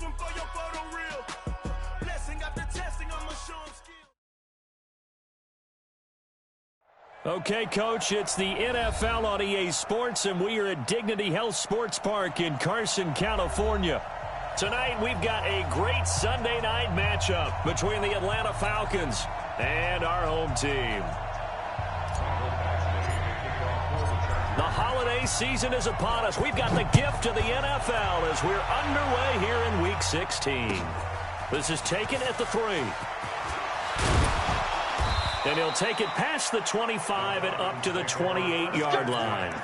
one for your photo reel. Blessing after testing, I'ma show them skill. Okay, Coach, it's the NFL on EA Sports, and we are at Dignity Health Sports Park in Carson, California. Tonight, we've got a great Sunday night matchup between the Atlanta Falcons and our home team. The holiday season is upon us. We've got the gift of the NFL as we're underway here in Week 16. This is taken at the 3. And he'll take it past the 25 and up to the 28-yard line.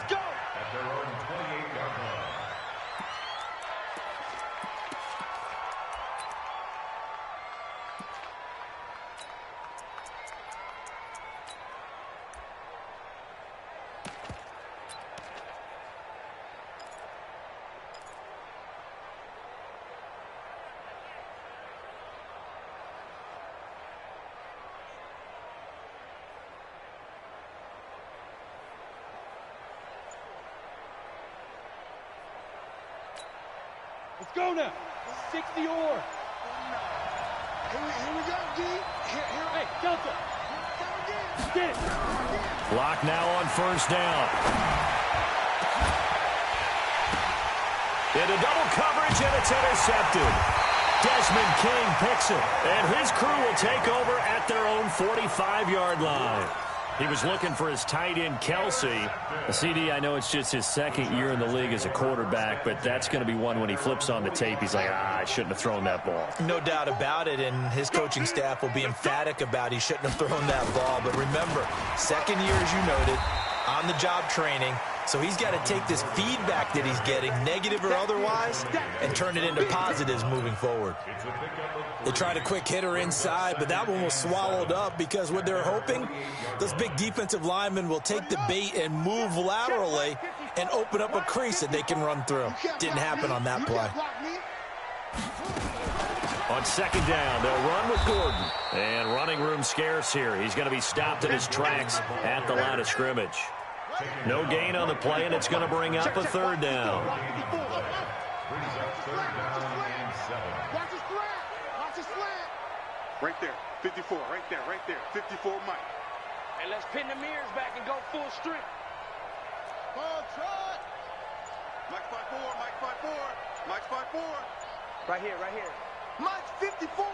Let's go now. 60 or. Here we go, D. Hey, Delta. Get it. Clock now on first down. Into double coverage, and it's intercepted. Desmond King picks it, and his crew will take over at their own 45-yard line. He was looking for his tight end, Kelsey. CD, I know it's just his second year in the league as a quarterback, but that's going to be one when he flips on the tape. He's like, I shouldn't have thrown that ball. No doubt about it, and his coaching staff will be emphatic about he shouldn't have thrown that ball. But remember, second year, as you noted, on-the-job training. So he's got to take this feedback that he's getting, negative or otherwise, and turn it into positives moving forward. They tried a quick hitter inside, but that one was swallowed up because what they're hoping, those big defensive linemen will take the bait and move laterally and open up a crease that they can run through. Didn't happen on that play. On second down, they'll run with Gordon. And running room scarce here. He's going to be stopped in his tracks at the line of scrimmage. No gain on the play, and it's going to bring up a third down. Right there, 54, right there, 54, Mike. And let's pin the mirrors back and go full strength. Ball trot. Mike 5-4, Mike 5-4, Mike 5-4. Right here. Mike 54.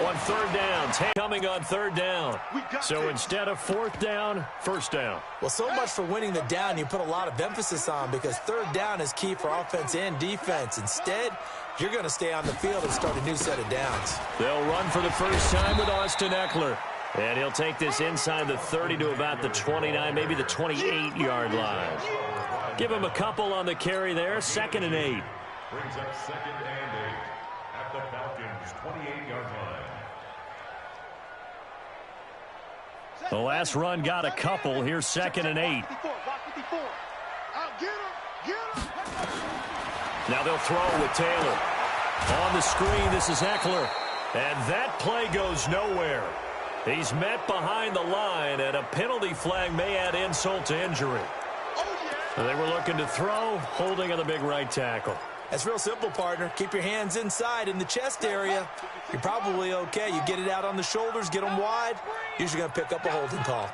On third down, coming on third down. So instead of fourth down, first down. Well, so much for winning the down you put a lot of emphasis on because third down is key for offense and defense. Instead, you're going to stay on the field and start a new set of downs. They'll run for the first time with Austin Eckler. And he'll take this inside the 30 to about the 29, maybe the 28-yard line. Give him a couple on the carry there, 2nd and 8. Brings up 2nd and 8 at the Falcons' 28-yard line. The last run got a couple. Here's 2nd and 8. Now they'll throw with Taylor. On the screen, this is Eckler. And that play goes nowhere. He's met behind the line, and a penalty flag may add insult to injury. They were looking to throw, holding on the big right tackle. That's real simple, partner. Keep your hands inside in the chest area. You're probably okay. You get it out on the shoulders, get them wide. Usually going to pick up a holding call.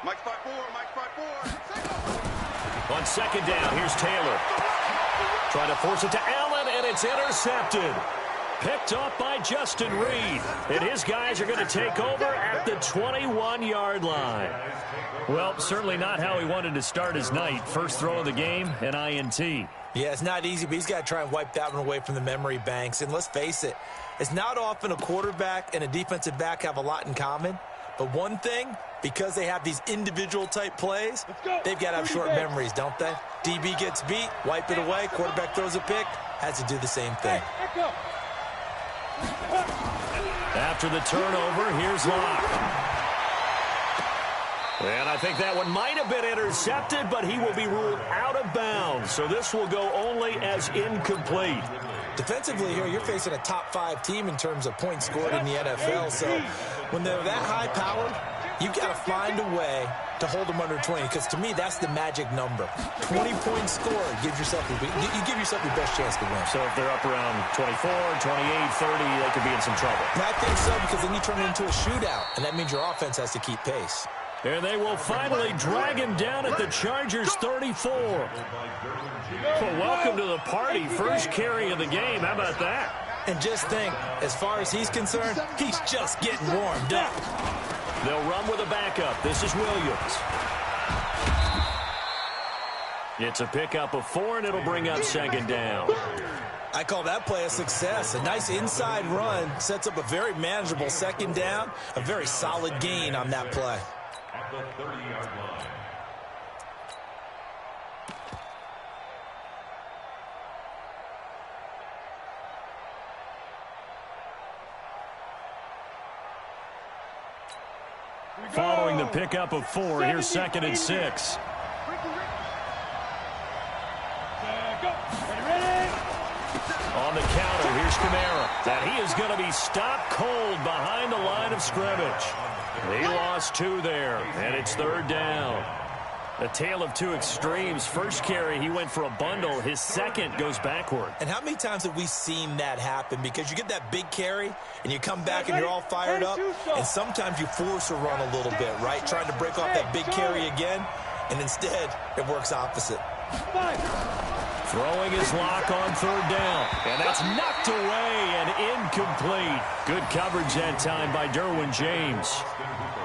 Mike 5-4, Mike 5-4. On second down, here's Taylor. Trying to force it to Allen, and it's intercepted. Picked off by Justin Reed. And his guys are going to take over at the 21-yard line. Well, certainly not how he wanted to start his night. First throw of the game, an INT. Yeah, it's not easy, but he's got to try and wipe that one away from the memory banks. And let's face it, it's not often a quarterback and a defensive back have a lot in common. But one thing, because they have these individual type plays, they've got to have short memories, don't they? DB gets beat, wipe it away, quarterback throws a pick, has to do the same thing. After the turnover, here's Locke. And I think that one might have been intercepted, but he will be ruled out of bounds. So this will go only as incomplete. Defensively here, you're facing a top 5 team in terms of points scored in the NFL. So when they're that high-powered, You've got to find a way to hold them under 20, because to me, that's the magic number. 20-point score gives yourself you give yourself your best chance to win. So if they're up around 24, 28, 30, they could be in some trouble. And I think so, because then you turn it into a shootout, and that means your offense has to keep pace. And they will finally drag him down at the Chargers' 34. Well, welcome to the party. First carry of the game. How about that? And just think, as far as he's concerned, he's just getting warmed up. They'll run with a backup. This is Williams. It's a pickup of 4, and it'll bring up second down. I call that play a success. A nice inside run sets up a very manageable second down, a very solid gain on that play. At the 30-yard line. Following the pickup of 4, here's 2nd and 6. On the counter, here's Kamara. And he is going to be stopped cold behind the line of scrimmage. He lost 2 there, and it's 3rd down. A tale of two extremes. First carry, he went for a bundle. His second goes backward. And how many times have we seen that happen? Because you get that big carry, and you come back and you're all fired up, and sometimes you force a run a little bit, right? Trying to break off that big carry again, and instead it works opposite. Throwing his lock on 3rd down. And that's knocked away and incomplete. Good coverage that time by Derwin James.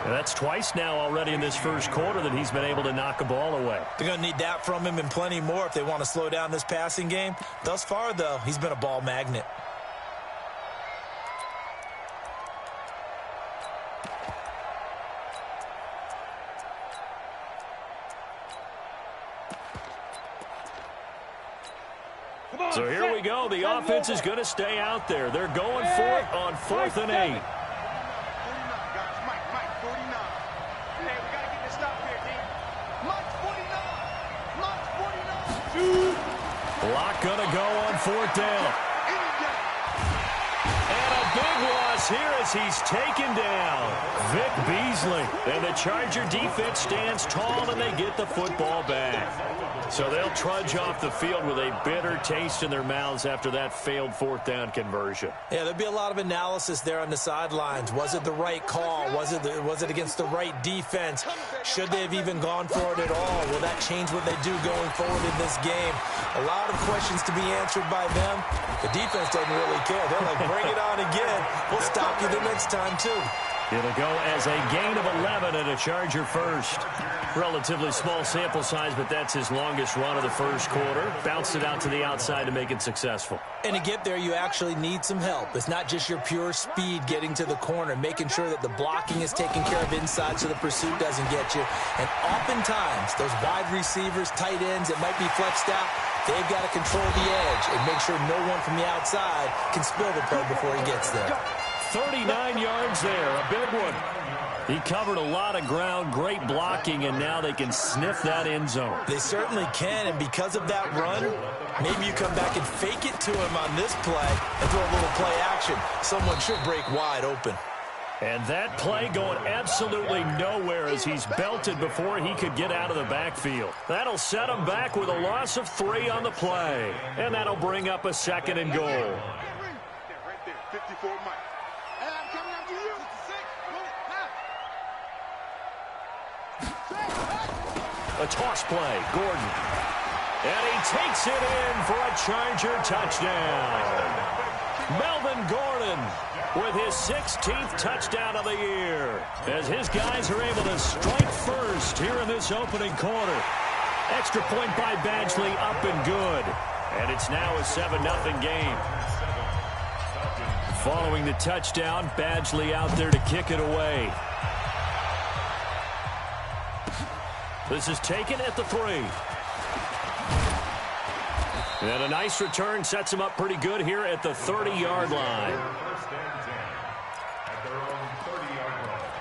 And that's twice now already in this first quarter that he's been able to knock a ball away. They're going to need that from him and plenty more if they want to slow down this passing game. Thus far, though, he's been a ball magnet. So here we go. The offense is going to stay out there. They're going for it on 4th and 8. Block going to go on 4th down. And a big loss here as he's taken down. Vic Beasley. And the Charger defense stands tall, and they get the football back. So they'll trudge off the field with a bitter taste in their mouths after that failed 4th down conversion. Yeah, there'll be a lot of analysis there on the sidelines. Was it the right call? Was it against the right defense? Should they have even gone for it at all? Will that change what they do going forward in this game? A lot of questions to be answered by them. The defense doesn't really care. They're like, bring it on again. We'll stop you the next time, too. It'll go as a gain of 11 and a Charger first. Relatively small sample size, but that's his longest run of the first quarter. Bounced it out to the outside to make it successful. And to get there, you actually need some help. It's not just your pure speed getting to the corner, making sure that the blocking is taken care of inside so the pursuit doesn't get you. And oftentimes, those wide receivers, tight ends that might be flexed out, they've got to control the edge and make sure no one from the outside can spill the play before he gets there. 39 yards there, a big one. He covered a lot of ground, great blocking, and now they can sniff that end zone. They certainly can, and because of that run, maybe you come back and fake it to him on this play and throw a little play action. Someone should break wide open. And that play going absolutely nowhere as he's belted before he could get out of the backfield. That'll set him back with a loss of 3 on the play. And that'll bring up a 2nd and goal. Right there, 54 Mike. And I'm coming after you. 66. A toss play, Gordon. And he takes it in for a Charger touchdown. Melvin Gordon with his 16th touchdown of the year as his guys are able to strike first here in this opening quarter. Extra point by Badgley, up and good. And it's now a 7-0 game. Following the touchdown, Badgley out there to kick it away. This is taken at the 3. And a nice return sets him up pretty good here at the 30-yard line. First and 10 at their own 30-yard line.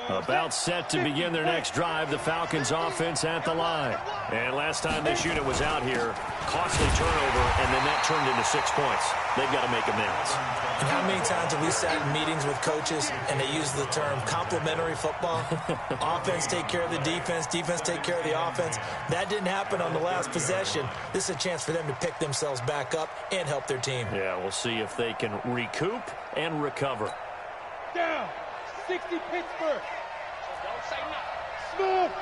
About set to begin their next drive, the Falcons offense at the line. And last time this unit was out here, costly turnover, and then that turned into 6 points. They've got to make amends. And how many times have we sat in meetings with coaches and they use the term complementary football? Offense take care of the defense, defense take care of the offense. That didn't happen on the last possession. This is a chance for them to pick themselves back up and help their team. Yeah, we'll see if they can recoup and recover. Down. 60 Pittsburgh. Don't say nothing. Smooth.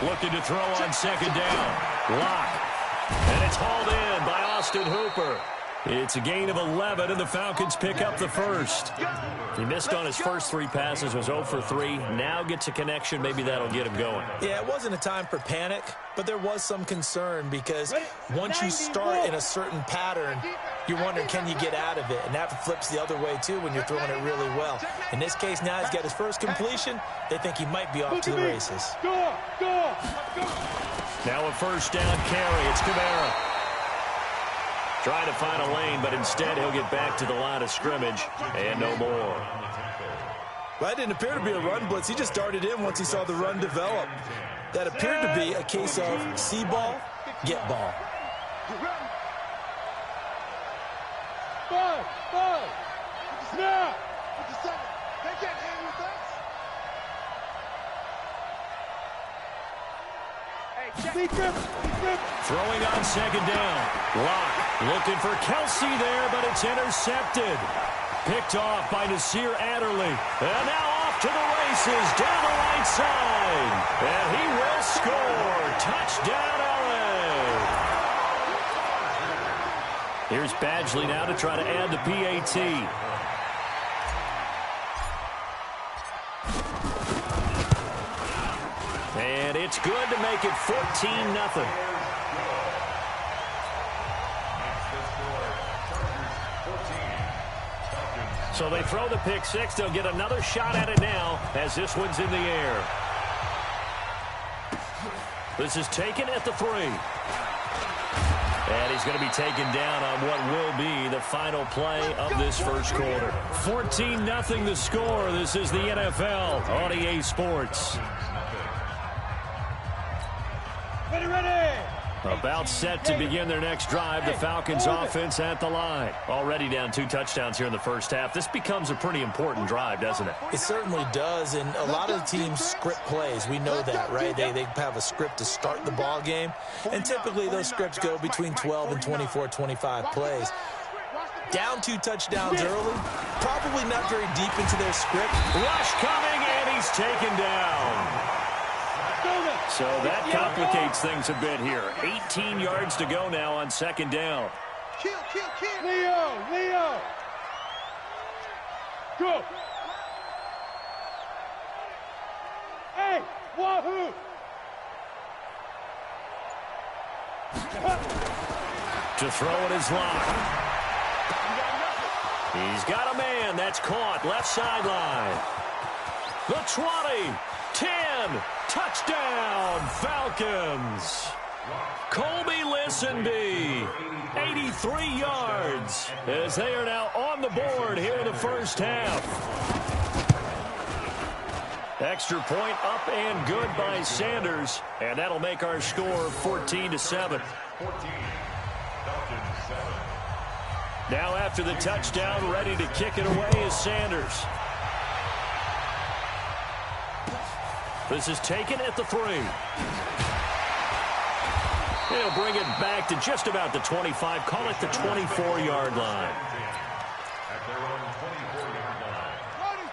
Looking to throw on second down. Lock. And it's hauled in by Austin Hooper. It's a gain of 11, and the Falcons pick up the first. He missed on his first 3 passes, was 0 for 3. Now gets a connection. Maybe that'll get him going. Yeah, it wasn't a time for panic, but there was some concern because once you start in a certain pattern, you're wondering, can you get out of it? And that flips the other way, too, when you're throwing it really well. In this case, now he's got his first completion. They think he might be off to the races. Now a first down carry. It's Kamara. Trying to find a lane, but instead he'll get back to the line of scrimmage, and no more. Well, that didn't appear to be a run blitz. He just darted in once he saw the run develop. That appeared to be a case of see ball, get ball. Five. Snap. They can't hang with us. Throwing on second down. Lock looking for Kelsey there, but it's intercepted. Picked off by Nasir Adderley. And now off to the races down the right side. And he will score. Touchdown, LA. Here's Badgley now to try to add the PAT. And it's good to make it 14-0. So they throw the pick six. They'll get another shot at it now as this one's in the air. This is taken at the 3. And he's going to be taken down on what will be the final play of this first quarter. 14-0 the score. This is the NFL on EA Sports. Ready. About set to begin their next drive. The Falcons offense at the line. Already down 2 touchdowns here in the first half. This becomes a pretty important drive, doesn't it? It certainly does, and a lot of teams script plays. We know that, right? They have a script to start the ball game, and typically those scripts go between 12 and 24, 25 plays. Down 2 touchdowns early, probably not very deep into their script. Rush coming, and he's taken down. So that complicates things a bit here. 18 yards to go now on second down. Kill. Leo. Go. Hey, wahoo. To throw it is Lock. He's got a man. That's caught. Left sideline. The 20. 10. Touchdown, Falcons. Colby Listenby, 83 yards, as they are now on the board here in the first half. Extra point up and good by Sanders, and that'll make our score 14-7. Now after the touchdown, ready to kick it away is Sanders. This is taken at the 3. He'll bring it back to just about the 25. Call it the 24-yard line.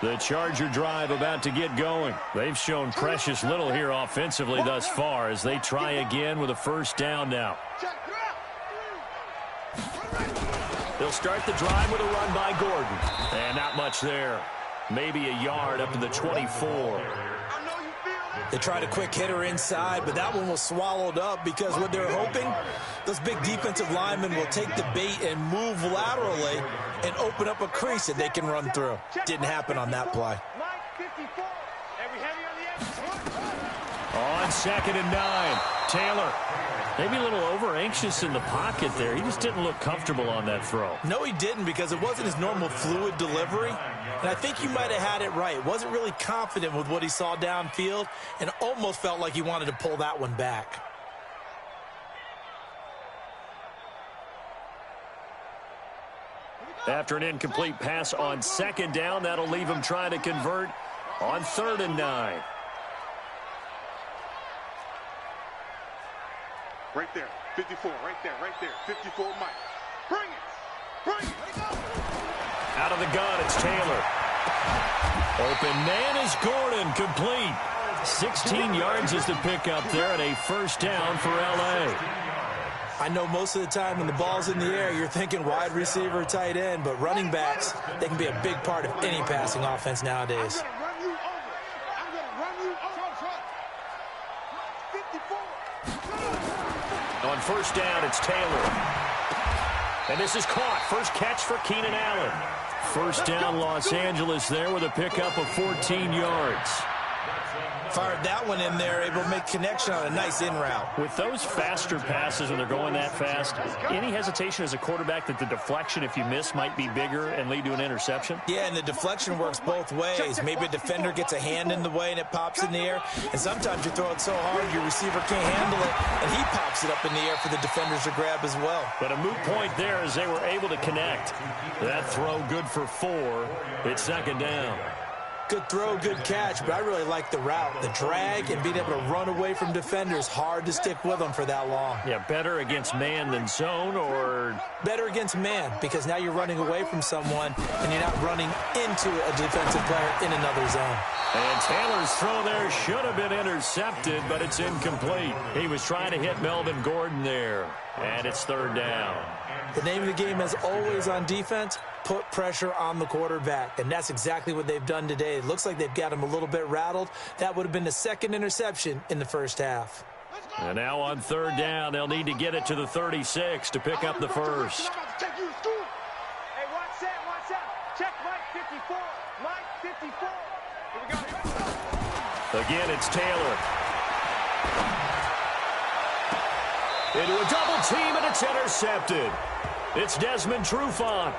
The Charger drive about to get going. They've shown precious little here offensively thus far as they try again with a first down now. They'll start the drive with a run by Gordon. And not much there. Maybe a yard up to the 24. They tried a quick hitter inside, but that one was swallowed up because what they're hoping, those big defensive linemen will take the bait and move laterally and open up a crease that they can run through. Didn't happen on that play. On second and 9, Taylor Maybe a little over-anxious in the pocket there. He just didn't look comfortable on that throw. No, he didn't, because it wasn't his normal fluid delivery. And I think you might have had it right. Wasn't really confident with what he saw downfield and almost felt like he wanted to pull that one back. After an incomplete pass on second down, that'll leave him trying to convert on 3rd and 9. Right there, 54, right there, 54, Mike. Bring it, bring it. Out of the gun, it's Taylor. Open man is Gordon, complete. 16 yards is the pickup there, and a first down for L.A. I know most of the time when the ball's in the air, you're thinking wide receiver, tight end, but running backs, they can be a big part of any passing offense nowadays. I'm going to run you over. 54. On first down, it's Taylor. And this is caught. First catch for Keenan Allen. First down, Los Angeles there with a pickup of 14 yards. Fired that one in there, able to make connection on a nice in route. With those faster passes when they're going that fast, any hesitation as a quarterback that the deflection, if you miss, might be bigger and lead to an interception? Yeah, and the deflection works both ways. Maybe a defender gets a hand in the way and it pops in the air, and sometimes you throw it so hard your receiver can't handle it, and he pops it up in the air for the defenders to grab as well. But a moot point there as they were able to connect. That throw good for 4. It's second down. Good throw, good catch, but I really like the route. The drag and being able to run away from defenders, hard to stick with them for that long. Yeah, better against man than zone, or? Better against man, because now you're running away from someone and you're not running into a defensive player in another zone. And Taylor's throw there should have been intercepted, but it's incomplete. He was trying to hit Melvin Gordon there, and it's third down. The name of the game, as always on defense, put pressure on the quarterback, and that's exactly what they've done today. It looks like they've got him a little bit rattled. That would have been the second interception in the first half. And now on third down, they'll need to get it to the 36 to pick up the first. Hey, watch that. Check Mike 54. Mike 54. Here we go. Again, it's Taylor. Into a double team, and it's intercepted. It's Desmond Trufant.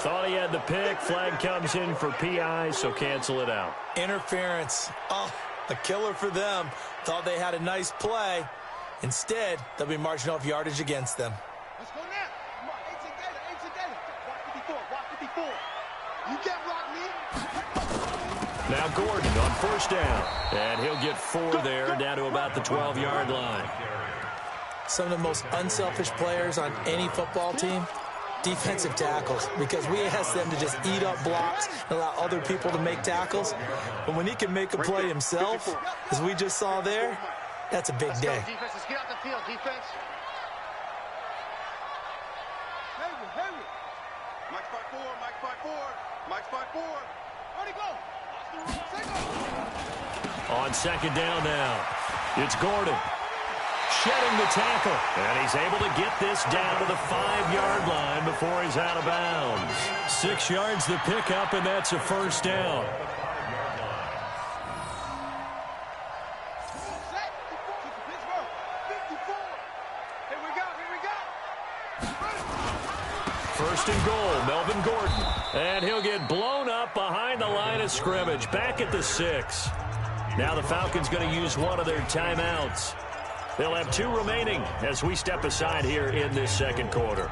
Thought he had the pick. Flag comes in for PI, so cancel it out. Interference. Oh, a killer for them. Thought they had a nice play. Instead, they'll be marching off yardage against them. Let's go now. Come on, 18 Gator. Walk 54. You can't block me. Now Gordon on first down. And he'll get 4 there, down to about the 12-yard line. Some of the most unselfish players on any football team, defensive tackles, because we ask them to just eat up blocks and allow other people to make tackles. But when he can make a play himself, as we just saw there, that's a big day. Defense, let's get out the field. Defense. Henry. Mike 54. Mike 54. Where'd he go? On second down now, it's Gordon. Shedding the tackle, and he's able to get this down to the 5-yard line before he's out of bounds. 6 yards the pickup, and that's a first down. Here we go. First and goal, Melvin Gordon. And he'll get blown up behind the line of scrimmage, back at the 6. Now the Falcons going to use one of their timeouts. They'll have 2 remaining as we step aside here in this second quarter.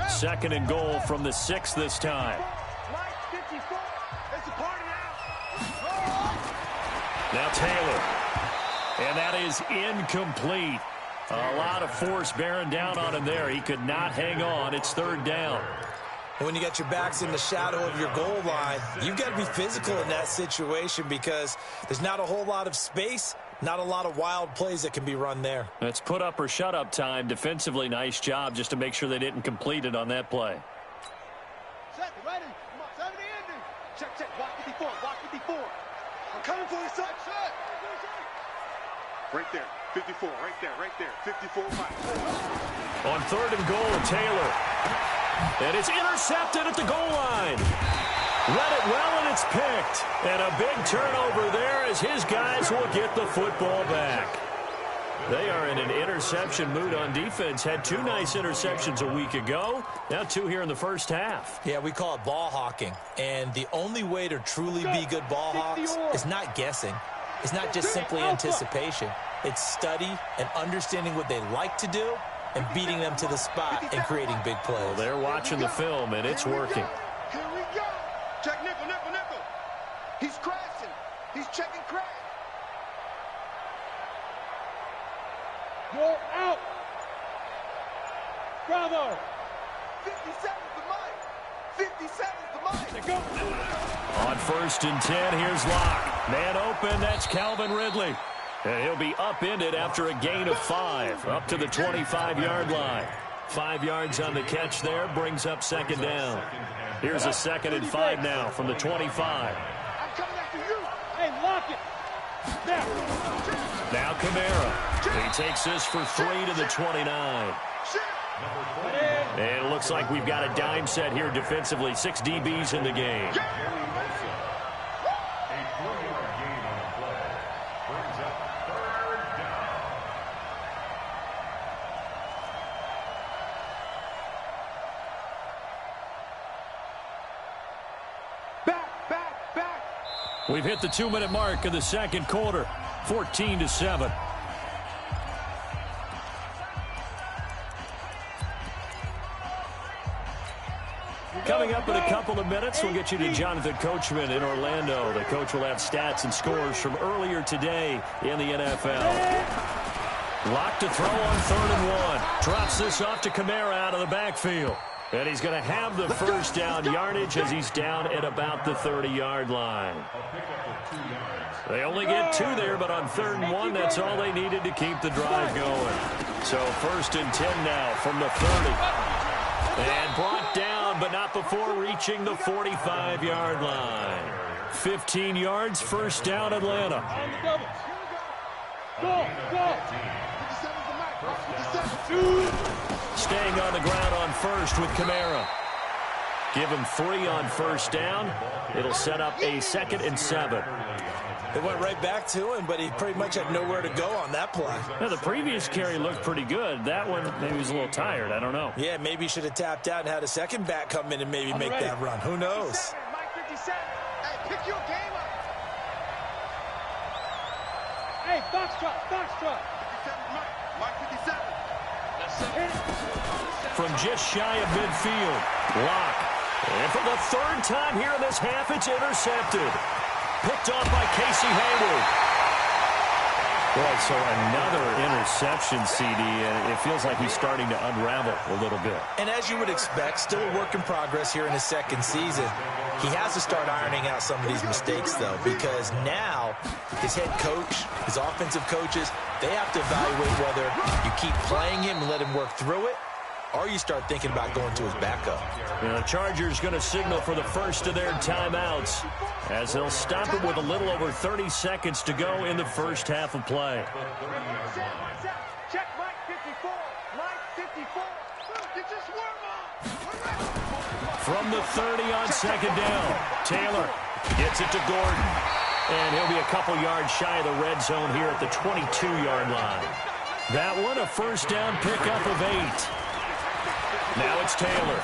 Second and goal from the 6 this time. Mike 54. It's a party now. Now Taylor. And that is incomplete. A lot of force bearing down on him there. He could not hang on. It's third down. When you got your backs in the shadow of your goal line, you've got to be physical in that situation because there's not a whole lot of space, not a lot of wild plays that can be run there. That's put up or shut up time. Defensively, nice job just to make sure they didn't complete it on that play. Set, ready. Come on, 70 ending. Check. Walk 54. I'm coming for you, son. Set. Right there. 54. Right there. 54 Mike. On third and goal, Taylor. And it's intercepted at the goal line. Read it well, and it's picked. And a big turnover there as his guys will get the football back. They are in an interception mood on defense. Had 2 nice interceptions a week ago. Now 2 here in the first half. Yeah, we call it ball hawking. And the only way to truly be good ball hawks is not guessing. It's not just simply anticipation. It's study and understanding what they like to do and beating them to the spot and creating big plays. Well, they're watching the film, and it's working. Here we go. Check nickel, nickel, nickel. He's crashing. He's checking crash. You're out. Bravo. 57's the mic. 57's the mic. Go. On 1st and 10, here's Locke. Man open, that's Calvin Ridley. And he'll be upended after a gain of 5, up to the 25-yard line. 5 yards on the catch there, brings up 2nd down. Here's a 2nd and 5 now from the 25. I'm coming after you. Hey, lock it. Now Kamara. He takes this for 3 to the 29. And it looks like we've got a dime set here defensively. 6 DBs in the game. We've hit the 2-minute mark of the 2nd quarter. 14-7. Coming up in a couple of minutes, we'll get you to Jonathan Coachman in Orlando. The coach will have stats and scores from earlier today in the NFL. Locked to throw on 3rd and 1. Drops this off to Kamara out of the backfield. And he's going to have the first down yardage as he's down at about the 30-yard line. They only get 2 there, but on 3rd and 1, that's all they needed to keep the drive going. So 1st and 10 now from the 30. And brought down, but not before reaching the 45-yard line. 15 yards, 1st down, Atlanta. Go. Staying on the ground on 1st with Kamara. Give him 3 on 1st down. It'll set up a 2nd and 7. They went right back to him, but he pretty much had nowhere to go on that play. Now, the previous carry looked pretty good. That one, maybe he was a little tired. I don't know. Yeah, maybe he should have tapped out and had a second back come in and maybe make that run. Who knows? Mike 57. Hey, pick your game up. Hey, box truck. 57 Mike 57. From just shy of midfield, Locke. And for the 3rd time here in this half, it's intercepted. Picked off by Casey Hayward. Boy, so another interception, CD, and it feels like he's starting to unravel a little bit. And as you would expect, still a work in progress here in his 2nd season. He has to start ironing out some of these mistakes, though, because now his head coach, his offensive coaches, they have to evaluate whether you keep playing him and let him work through it, or you start thinking about going to his backup. The Chargers going to signal for the first of their timeouts as they'll stop it with a little over 30 seconds to go in the first half of play. Check Mike 54. Mike 54. You just warm up. From the 30 on 2nd down, Taylor gets it to Gordon. And he'll be a couple yards shy of the red zone here at the 22-yard line. That one, a 1st down pickup of 8. Now it's Taylor.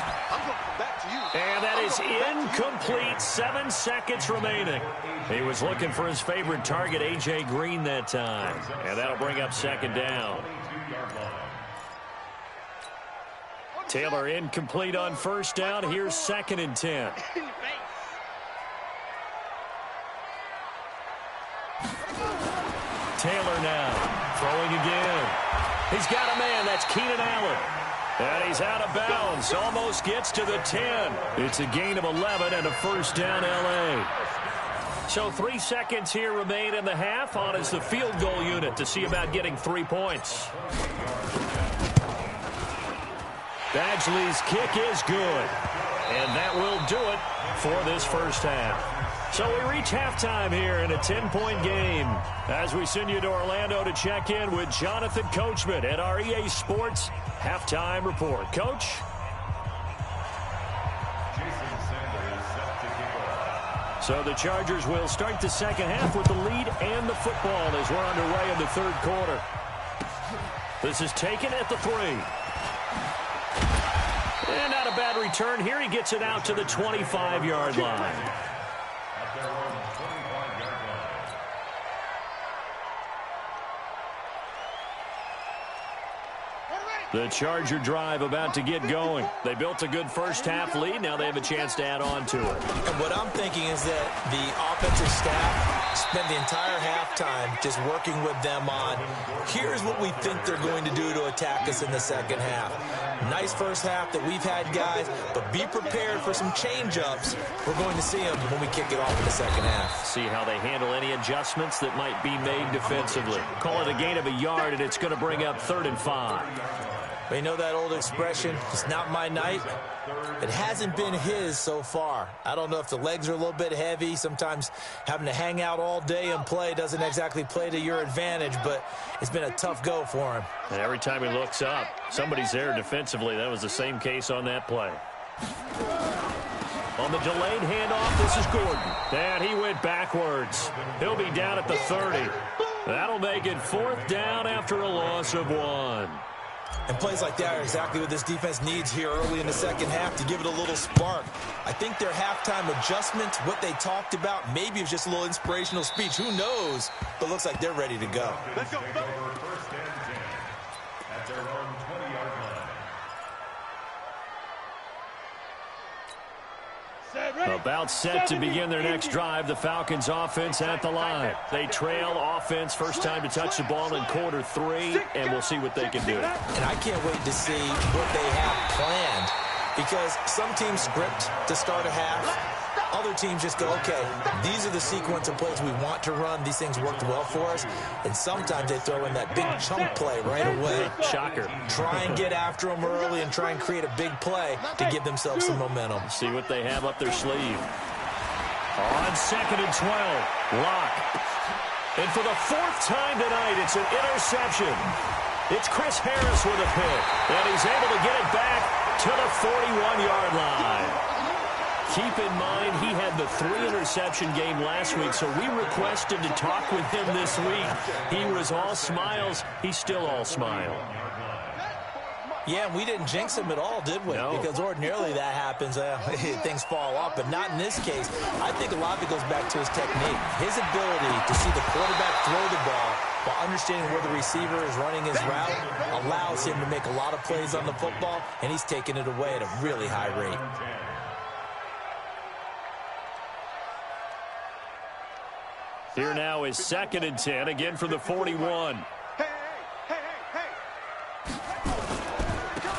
And that is incomplete. 7 seconds remaining. He was looking for his favorite target, A.J. Green, that time. And that'll bring up 2nd down. Taylor incomplete on 1st down. Here's 2nd and 10. Taylor now throwing again. He's got a man. That's Keenan Allen. And he's out of bounds. Almost gets to the 10. It's a gain of 11 and a 1st down, L.A. So 3 seconds here remain in the half. On is the field goal unit to see about getting 3 points. Badgley's kick is good. And that will do it for this first half. So we reach halftime here in a 10-point game as we send you to Orlando to check in with Jonathan Coachman at our EA Sports Halftime Report. Coach? So the Chargers will start the second half with the lead and the football as we're underway in the third quarter. This is taken at the 3. And not a bad return here. He gets it out to the 25-yard line. The Charger drive about to get going. They built a good first-half lead. Now they have a chance to add on to it. And what I'm thinking is that the offensive staff spent the entire halftime just working with them on, here's what we think they're going to do to attack us in the second half. Nice first half that we've had, guys, but be prepared for some change-ups. We're going to see them when we kick it off in the second half. See how they handle any adjustments that might be made defensively. Call it a gain of a yard, and it's going to bring up 3rd and 5. But you know that old expression, it's not my night? It hasn't been his so far. I don't know if the legs are a little bit heavy. Sometimes having to hang out all day and play doesn't exactly play to your advantage, but it's been a tough go for him. And every time he looks up, somebody's there defensively. That was the same case on that play. On the delayed handoff, this is Gordon. And he went backwards. He'll be down at the 30. That'll make it 4th down after a loss of 1. And plays like that are exactly what this defense needs here early in the second half to give it a little spark. I think their halftime adjustment, what they talked about, maybe it was just a little inspirational speech. Who knows? But looks like they're ready to go. Let's go. First and 10 at their own 20-yard line. About set to begin their next drive. The Falcons offense at the line. They trail offense first time to touch the ball in quarter 3, and we'll see what they can do. And I can't wait to see what they have planned, because some teams script to start a half. Other teams just go, okay, these are the sequence of plays we want to run. These things worked well for us. And sometimes they throw in that big chunk play right away. Shocker. Try and get after them early and try and create a big play to give themselves some momentum. See what they have up their sleeve. On 2nd and 12, Locke. And for the 4th time tonight, it's an interception. It's Chris Harris with a pick. And he's able to get it back to the 41-yard line. Keep in mind, he had the 3-interception game last week, so we requested to talk with him this week. He was all smiles. He's still all smile. Yeah, we didn't jinx him at all, did we? No. Because ordinarily that happens. Things fall off, but not in this case. I think a lot of it goes back to his technique. His ability to see the quarterback throw the ball while understanding where the receiver is running his route allows him to make a lot of plays on the football, and he's taking it away at a really high rate. Here now is 2nd and 10, again from the 41.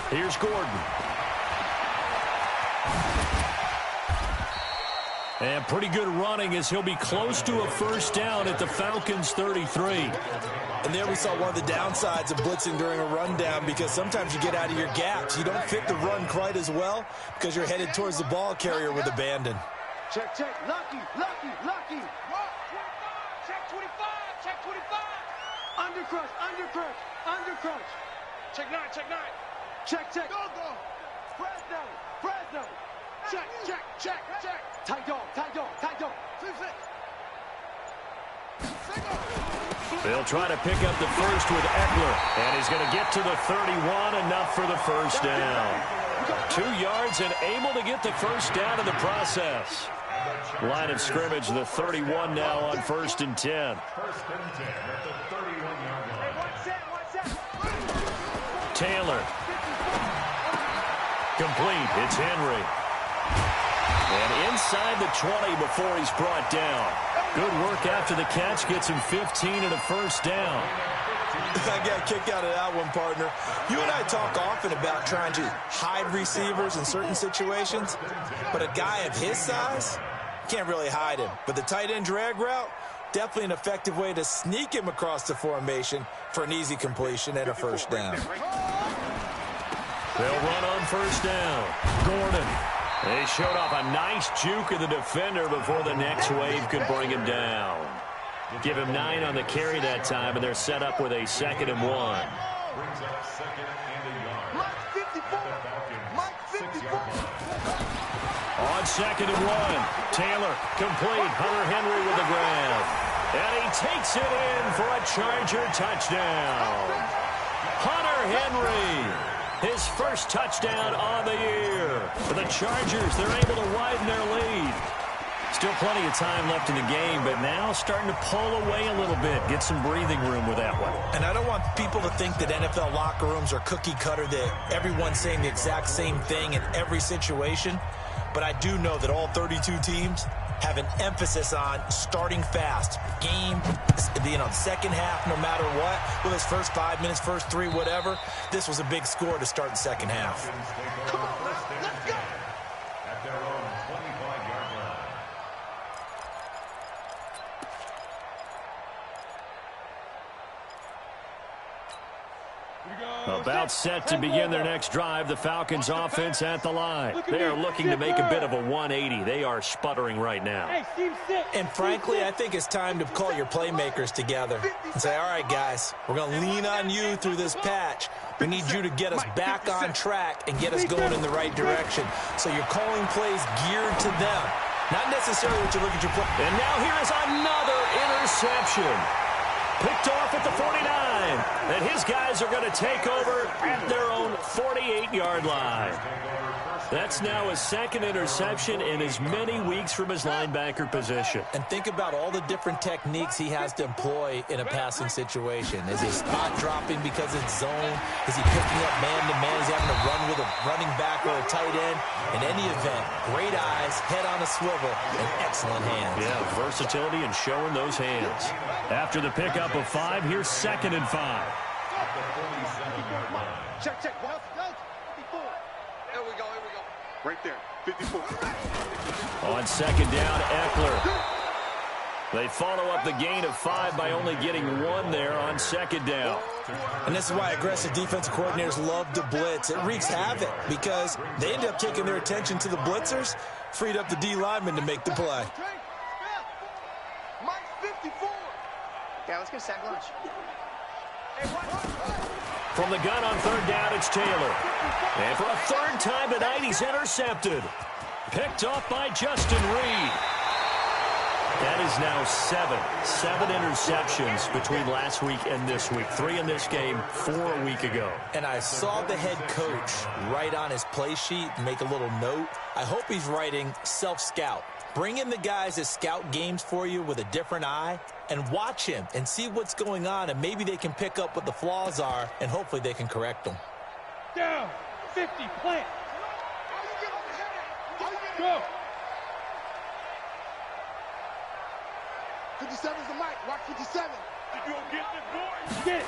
Here's Gordon. And pretty good running as he'll be close to a first down at the Falcons' 33. And there we saw one of the downsides of blitzing during a rundown, because sometimes you get out of your gaps. You don't fit the run quite as well because you're headed towards the ball carrier with abandon. Check. Lucky. Check 25. Undercrunch. Check 9. Check. Go. Fresno. Check. Tight dog. They'll try to pick up the first with Eckler, and he's going to get to the 31, enough for the first down. 2 yards and able to get the first down in the process. Line of scrimmage, the 31 now on 1st and 10. First and 10 at the 31-yard line. Taylor. Complete. It's Henry. And inside the 20 before he's brought down. Good work after the catch. Gets him 15 and a first down. I got kicked out of that one, partner. You and I talk often about trying to hide receivers in certain situations, but a guy of his size, can't really hide him. But the tight end drag route, definitely an effective way to sneak him across the formation for an easy completion and a first down. They'll run on first down. Gordon. They showed off a nice juke of the defender before the next wave could bring him down. Give him 9 on the carry that time, and they're set up with a 2nd and 1. Brings up 2nd and a yard. Mike 54. On 2nd and 1, Taylor complete. Hunter Henry with the grab. And he takes it in for a Charger touchdown. Hunter Henry, his first touchdown on the year. For the Chargers, they're able to widen their lead. Still plenty of time left in the game, but now starting to pull away a little bit. Get some breathing room with that one. And I don't want people to think that NFL locker rooms are cookie cutter, that everyone's saying the exact same thing in every situation. But I do know that all 32 teams have an emphasis on starting fast. Game, the second half, no matter what, with his first 5 minutes, first 3, whatever, this was a big score to start the second half. Come on, let's go. At their own 25-yard line. About set to begin their next drive, the Falcons offense at the line. They are looking to make a bit of a 180. They are sputtering right now. And frankly, I think it's time to call your playmakers together and say, all right, guys, we're going to lean on you through this patch. We need you to get us back on track and get us going in the right direction. So you're calling plays geared to them, not necessarily what you look at your play. And now here is another interception. Picked off at the 49. And his guys are going to take over at their own 48-yard line. That's now his second interception in as many weeks from his linebacker position. And think about all the different techniques he has to employ in a passing situation. Is he spot dropping because it's zone? Is he picking up man-to-man? Is he having to run with a running back or a tight end? In any event, great eyes, head on a swivel, and excellent hands. Yeah, versatility and showing those hands. After the pickup of 5, here's 2nd and 5. Check, check. 54. Here we go. Right there, 54. On 2nd down, Eckler. They follow up the gain of 5 by only getting 1 there on 2nd down. And this is why aggressive defensive coordinators love to blitz. It wreaks havoc because they end up taking their attention to the blitzers, freed up the D lineman to make the play. Mike 54. Yeah, let's get a sack lunch. From the gun on 3rd down, it's Taylor. And for a 3rd time tonight, he's intercepted. Picked off by Justin Reed. That is now 7 interceptions between last week and this week. 3 in this game, 4 a week ago. And I saw the head coach write on his play sheet, make a little note. I hope he's writing self-scout. Bring in the guys that scout games for you with a different eye and watch him and see what's going on, and maybe they can pick up what the flaws are, and hopefully they can correct them. Down. 50. Plant. Go. 57's the mic. Watch 57. You gonna get this boy? Get it.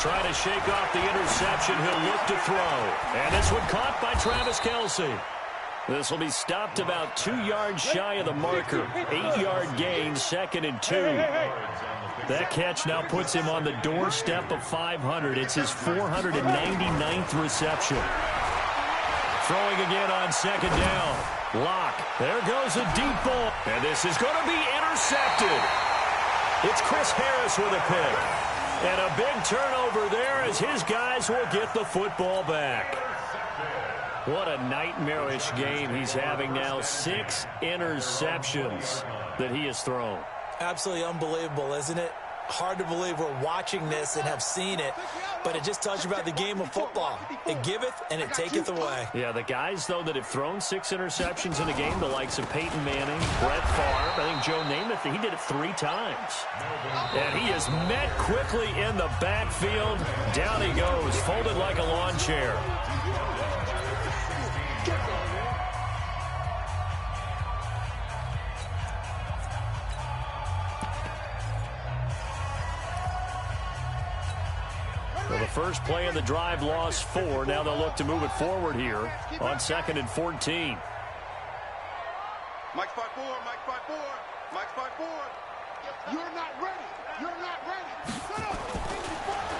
Trying to shake off the interception. He'll look to throw. And this one caught by Travis Kelce. This will be stopped about 2 yards shy of the marker. 8-yard gain, 2nd and 2. That catch now puts him on the doorstep of 500. It's his 499th reception. Throwing again on 2nd down. Lock. There goes a deep ball. And this is going to be intercepted. It's Chris Harris with a pick. And a big turnover there as his guys will get the football back. What a nightmarish game he's having now. 6 interceptions that he has thrown. Absolutely unbelievable, isn't it? Hard to believe we're watching this and have seen it, but it just tells you about the game of football. It giveth and it taketh away. Yeah, the guys, though, that have thrown 6 interceptions in a game, the likes of Peyton Manning, Brett Favre, I think Joe Namath, he did it 3 times. And he is met quickly in the backfield. Down he goes, folded like a lawn chair. Well, the first play of the drive lost 4. Now they'll look to move it forward here on 2nd and 14. Mike 5-4, Mike 5-4, Mike 5-4. You're not ready. You're not ready. Shut up.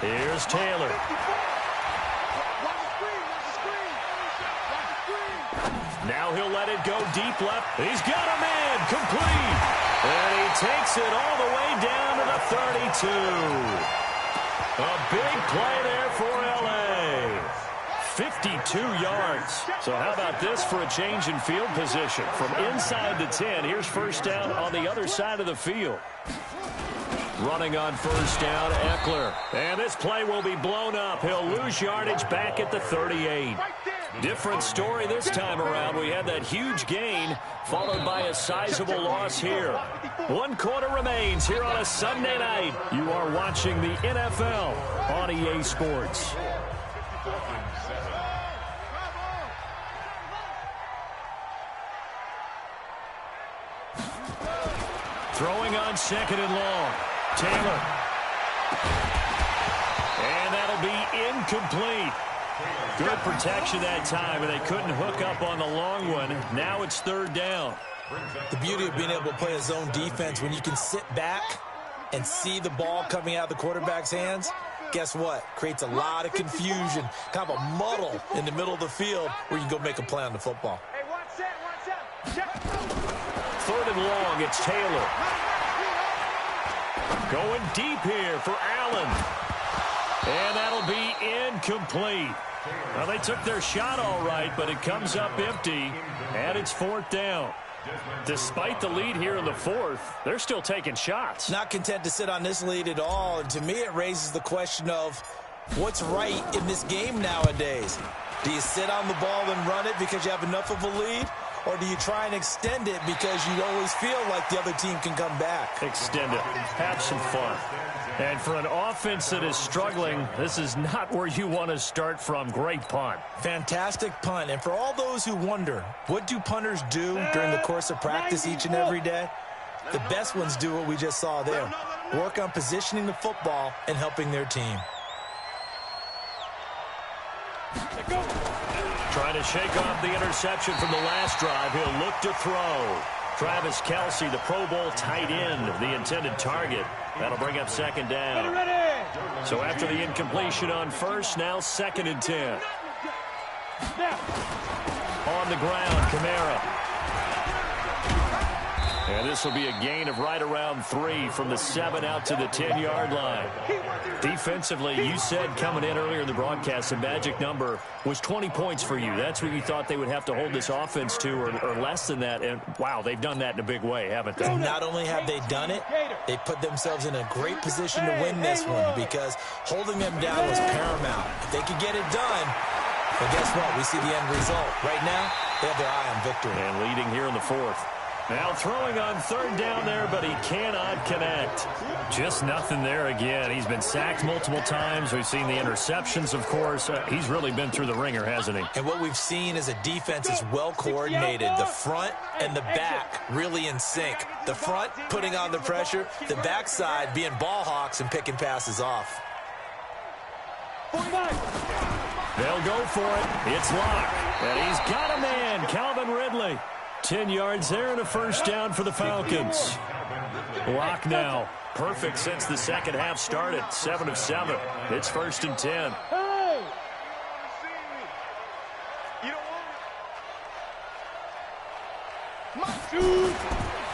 54. Here's Taylor. 54. Watch the screen. Watch the screen. Watch the screen. Now he'll let it go deep left. He's got a man complete. And he takes it all the way down to the 32. A big play there for L.A. 52 yards. So how about this for a change in field position? From inside the 10, here's first down on the other side of the field. Running on first down, Eckler. And this play will be blown up. He'll lose yardage back at the 38. Different story this time around. We had that huge gain followed by a sizable loss here. 1 quarter remains here on a Sunday night. You are watching the NFL on EA Sports. Throwing on second and long. Taylor. And that'll be incomplete. Good protection that time, and they couldn't hook up on the long one. Now it's third down. The beauty of being able to play a zone defense, when you can sit back and see the ball coming out of the quarterback's hands, guess what? Creates a lot of confusion, kind of a muddle in the middle of the field where you can go make a play on the football. Hey, watch that. Third and long, it's Taylor. Going deep here for Allen. And that'll be incomplete. Well, they took their shot all right, but it comes up empty, and it's fourth down. Despite the lead here in the fourth, they're still taking shots. Not content to sit on this lead at all, and to me it raises the question of what's right in this game nowadays. Do you sit on the ball and run it because you have enough of a lead, or do you try and extend it because you always feel like the other team can come back? Extend it. Have some fun. And for an offense that is struggling, this is not where you want to start from. Great punt. Fantastic punt. And for all those who wonder, what do punters do during the course of practice each and every day? The best ones do what we just saw there. Work on positioning the football and helping their team. Trying to shake off the interception from the last drive. He'll look to throw. Travis Kelce, the Pro Bowl tight end, the intended target. That'll bring up second down. So after the incompletion on first, now second and 10. On the ground, Kamara. And this will be a gain of right around 3 from the 7 out to the 10-yard line. Defensively, you said coming in earlier in the broadcast, the magic number was 20 points for you. That's what you thought they would have to hold this offense to, or less than that. And, wow, they've done that in a big way, haven't they? Not only have they done it, they put themselves in a great position to win this one because holding them down was paramount. If they could get it done, well, guess what? We see the end result. Right now, they have their eye on victory. And leading here in the fourth. Now throwing on third down there, but he cannot connect. Just nothing there again. He's been sacked multiple times. We've seen the interceptions, of course. He's really been through the ringer, hasn't he? And what we've seen is a defense is well coordinated. The front and the back really in sync. The front putting on the pressure, the backside being ball hawks and picking passes off. They'll go for it. It's Locke. And he's got a man, Calvin Ridley. 10 yards there and a first down for the Falcons. Locke now. Perfect since the second half started. 7 of 7. It's first and 10.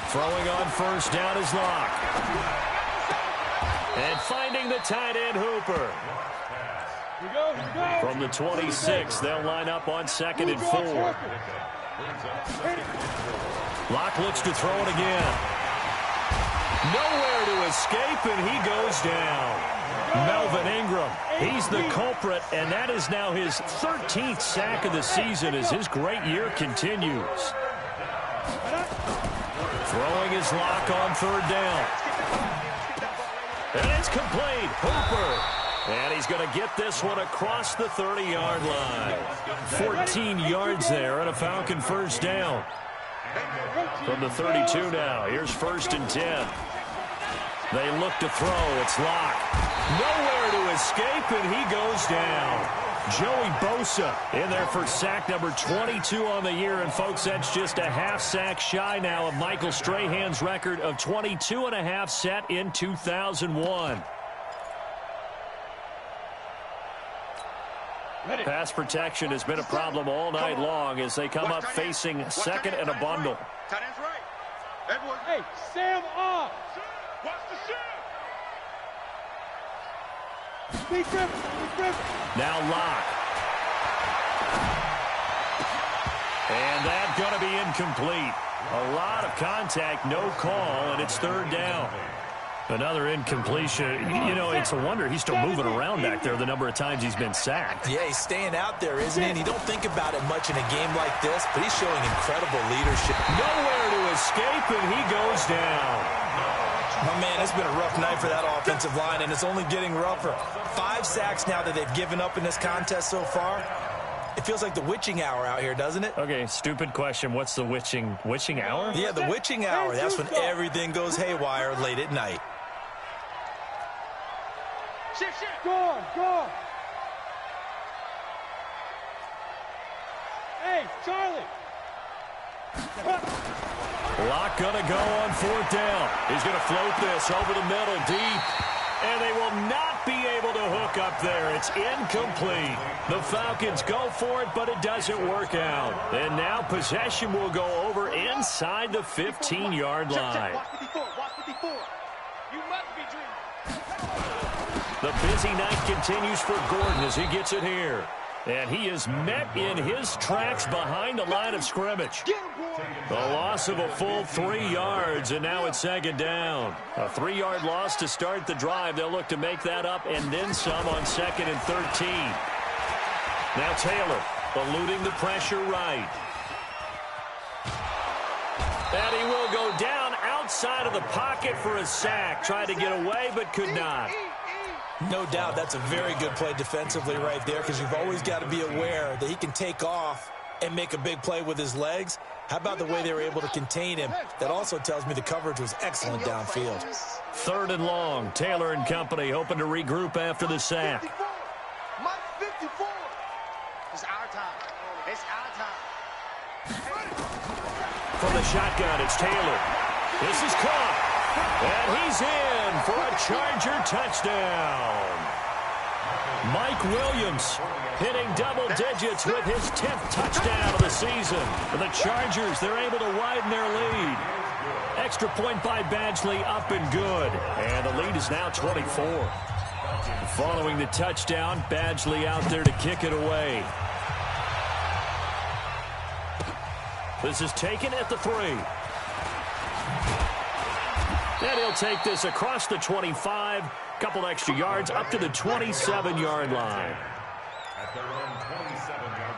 Throwing on first down is Locke. And finding the tight end Hooper. From the 26, they'll line up on second and 4. Locke looks to throw it again. Nowhere to escape, and he goes down. Melvin Ingram, he's the culprit, and that is now his 13th sack of the season as his great year continues. Throwing his Locke on third down. And it's complete. Hooper. And he's going to get this one across the 30-yard line. 14 yards there and a Falcon first down. From the 32 now. Here's first and 10. They look to throw. It's Locke. Nowhere to escape, and he goes down. Joey Bosa in there for sack number 22 on the year. And, folks, that's just a half sack shy now of Michael Strahan's record of 22.5 set in 2001. Pass protection has been a problem all night long as they come up facing second and a bundle. Tight end's right. Edward. Hey, Sam off. Watch the shot. Be Griffin. Now Locke. And that's going to be incomplete. A lot of contact, no call, and it's third down. Another incompletion. You know, it's a wonder he's still moving around back there the number of times he's been sacked. Yeah, he's staying out there, isn't he? And you don't think about it much in a game like this, but he's showing incredible leadership. Nowhere to escape, and he goes down. Oh, man, it's been a rough night for that offensive line, and it's only getting rougher. 5 sacks now that they've given up in this contest so far. It feels like the witching hour out here, doesn't it? Okay, stupid question. What's the witching hour? Yeah, the witching hour. That's when everything goes haywire late at night. Shit. Go on. Hey, Charlie. Locke going to go on fourth down. He's going to float this over the middle deep. And they will not be able to hook up there. It's incomplete. The Falcons go for it, but it doesn't work out. And now possession will go over inside the 15-yard line. Watch 54. You must be dreaming. The busy night continues for Gordon as he gets it here. And he is met in his tracks behind the line of scrimmage. The loss of a full 3 yards, and now it's second down. A 3-yard loss to start the drive. They'll look to make that up and then some on 2nd and 13. Now Taylor eluding the pressure right. And he will go down outside of the pocket for a sack. Tried to get away, but could not. No doubt that's a very good play defensively right there, because you've always got to be aware that he can take off and make a big play with his legs. How about the way they were able to contain him? That also tells me the coverage was excellent downfield. 3rd and long. Taylor and company hoping to regroup after the sack. Mike 54. It's our time. It's our time. From the shotgun, it's Taylor. This is caught. And he's in for a Charger touchdown. Mike Williams hitting double digits with his 10th touchdown of the season. For the Chargers, they're able to widen their lead. Extra point by Badgley, up and good. And the lead is now 24. Following the touchdown, Badgley out there to kick it away. This is taken at the 3. And he'll take this across the 25. Couple extra yards up to the 27-yard line. At their own 27-yard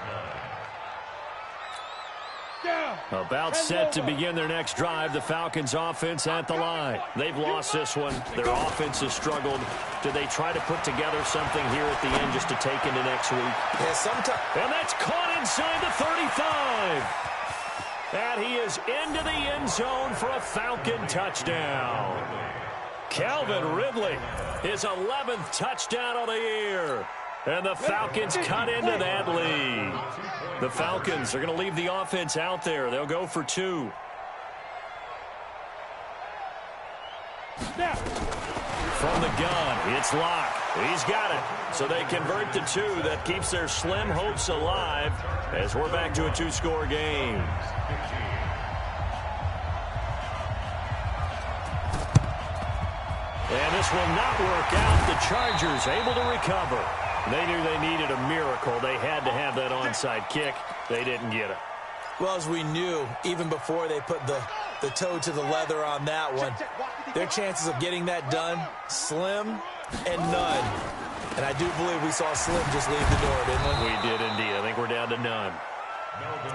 line. About set to begin their next drive. The Falcons offense at the line. They've lost this one. Their offense has struggled. Do they try to put together something here at the end just to take into next week? Yeah, sometimes. And that's caught inside the 35. And he is into the end zone for a Falcon touchdown. Calvin Ridley, his 11th touchdown of the year. And the Falcons cut into that lead. The Falcons are going to leave the offense out there. They'll go for 2. From the gun, it's Locke. He's got it. So they convert the 2. That keeps their slim hopes alive as we're back to a 2-score game. And this will not work out. The Chargers able to recover. They knew they needed a miracle. They had to have that onside kick. They didn't get it. Well, as we knew, even before they put the toe to the leather on that one, their chances of getting that done, slim and none. And I do believe we saw Slim just leave the door, didn't we? We did indeed. I think we're down to none.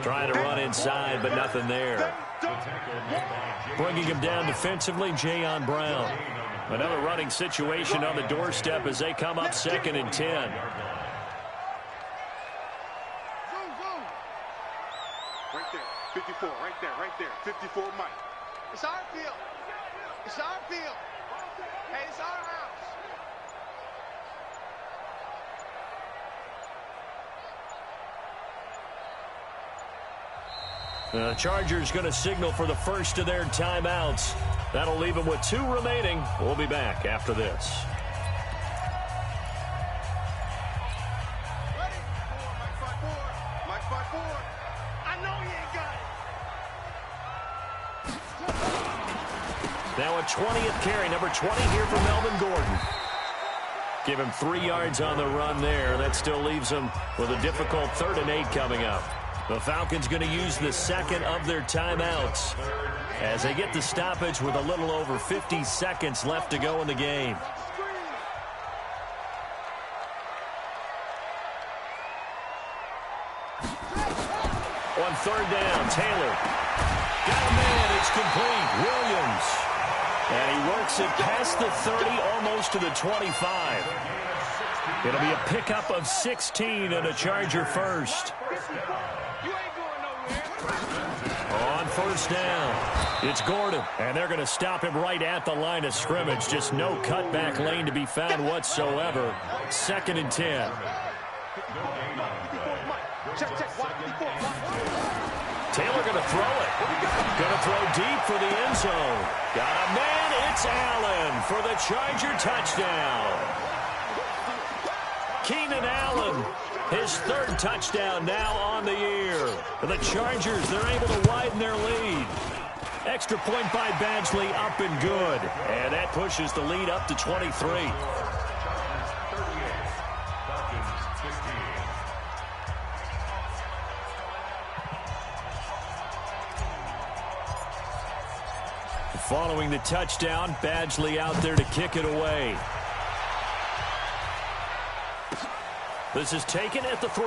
Trying to run inside, but nothing there. Bringing him down defensively, Jayon Brown. Another running situation on the doorstep as they come up 2nd and 10. Right there, 54, right there. 54, Mike. It's our field. It's our field. Hey, it's our house. The Chargers going to signal for the first of their timeouts. That'll leave them with 2 remaining. We'll be back after this. Ready? Mike 5-4. I know he ain't got it. Now a 20th carry, number 20 here for Melvin Gordon. Give him 3 yards on the run there. That still leaves him with a difficult 3rd and 8 coming up. The Falcons going to use the second of their timeouts as they get the stoppage with a little over 50 seconds left to go in the game. On 3rd down, Taylor. Got a man, it's complete. Williams. And he works it past the 30, almost to the 25. It'll be a pickup of 16 and a Charger first. On 1st down, it's Gordon. And they're going to stop him right at the line of scrimmage. Just no cutback lane to be found whatsoever. 2nd and 10. Taylor going to throw it. Going to throw deep for the end zone. Got a man. It's Allen for the Charger touchdown. Keenan Allen, his 3rd touchdown now on the year. For the Chargers, they're able to widen their lead. Extra point by Badgley, up and good. And that pushes the lead up to 23. Following the touchdown, Badgley out there to kick it away. This is taken at the 3.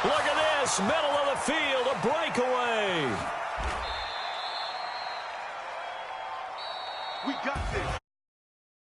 Look at this, middle of the field, a breakaway. We got this.